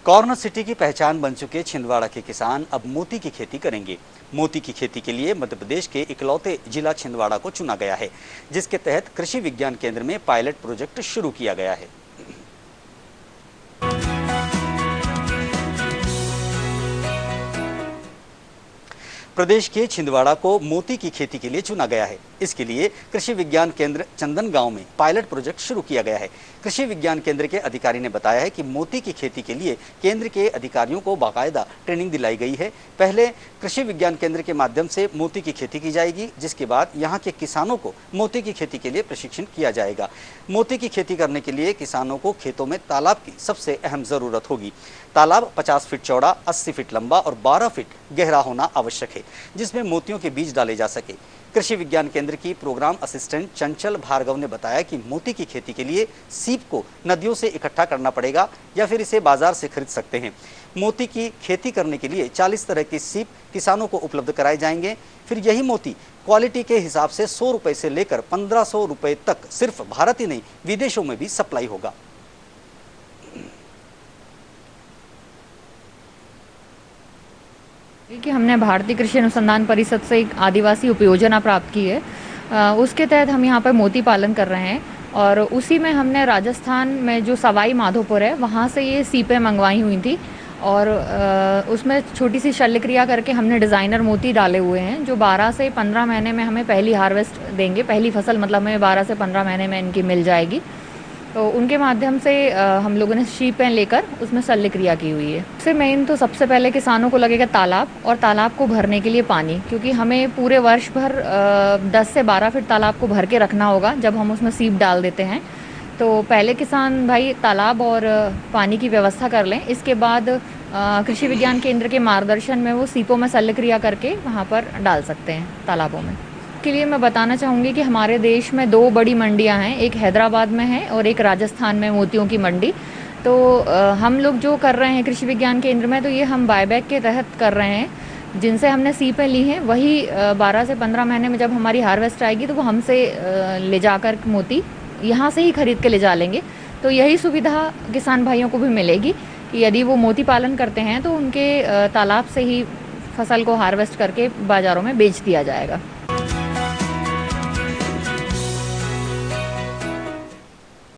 Corner city की पहचान बन चुके छिंदवाड़ा के किसान अब मोती की खेती करेंगे। मोती की खेती के लिए मध्य प्रदेश के इकलौते जिला छिंदवाड़ा को चुना गया है, जिसके तहत कृषि विज्ञान केंद्र में पायलट प्रोजेक्ट शुरू किया गया है। प्रदेश के छिंदवाड़ा को मोती की खेती के लिए चुना गया है। इसके लिए कृषि विज्ञान केंद्र चंदनगांव में पायलट प्रोजेक्ट शुरू किया गया है। कृषि विज्ञान केंद्र के अधिकारी ने बताया है कि मोती की खेती के लिए केंद्र के अधिकारियों को बाकायदा ट्रेनिंग दिलाई गई है। पहले कृषि विज्ञान केंद्र के माध्यम से मोती की खेती की जाएगी, जिसके बाद यहाँ के किसानों को मोती की खेती के लिए प्रशिक्षण किया जाएगा। मोती की खेती करने के लिए किसानों को खेतों में तालाब की सबसे अहम जरूरत होगी। तालाब 50 फीट चौड़ा, 80 फीट लंबा और 12 फीट गहरा होना आवश्यक है, जिसमें मोतियों के बीज डाले जा सके। कृषि विज्ञान केंद्र की प्रोग्राम असिस्टेंट चंचल भार्गव ने बताया कि मोती की खेती के लिए सीप को नदियों से इकट्ठा करना पड़ेगा या फिर इसे बाजार से खरीद सकते हैं। मोती की खेती करने के लिए 40 तरह के सीप किसानों को उपलब्ध कराए जाएंगे। फिर यही मोती क्वालिटी के हिसाब से 100 रुपए से लेकर 1500 रुपए तक सिर्फ भारत ही नहीं, विदेशों में भी सप्लाई होगा। कि हमने भारतीय कृषि अनुसंधान परिषद से एक आदिवासी उपयोजना प्राप्त की है। उसके तहत हम यहाँ पर मोती पालन कर रहे हैं और उसी में हमने राजस्थान में जो सवाई माधोपुर है वहाँ से ये सीपें मंगवाई हुई थी और उसमें छोटी सी शल्य क्रिया करके हमने डिज़ाइनर मोती डाले हुए हैं जो 12 से 15 महीने में हमें पहली हार्वेस्ट देंगे। पहली फसल मतलब हमें 12 से 15 महीने में इनकी मिल जाएगी। तो उनके माध्यम से हम लोगों ने शीपें लेकर उसमें शल्य क्रिया की हुई है। सबसे मेन तो सबसे पहले किसानों को लगेगा तालाब और तालाब को भरने के लिए पानी, क्योंकि हमें पूरे वर्ष भर 10 से 12 फीट तालाब को भर के रखना होगा जब हम उसमें सीप डाल देते हैं। तो पहले किसान भाई तालाब और पानी की व्यवस्था कर लें। इसके बाद कृषि विज्ञान केंद्र के मार्गदर्शन में वो सीपों में शल्य क्रिया करके वहाँ पर डाल सकते हैं तालाबों में। के लिए मैं बताना चाहूँगी कि हमारे देश में 2 बड़ी मंडियाँ हैं, एक हैदराबाद में है और एक राजस्थान में मोतियों की मंडी। तो हम लोग जो कर रहे हैं कृषि विज्ञान केंद्र में, तो ये हम बायबैक के तहत कर रहे हैं। जिनसे हमने सीपें ली हैं वही 12 से 15 महीने में जब हमारी हार्वेस्ट आएगी तो वो हमसे ले जाकर मोती यहाँ से ही खरीद के ले जा लेंगे। तो यही सुविधा किसान भाइयों को भी मिलेगी कि यदि वो मोती पालन करते हैं तो उनके तालाब से ही फसल को हार्वेस्ट करके बाज़ारों में बेच दिया जाएगा।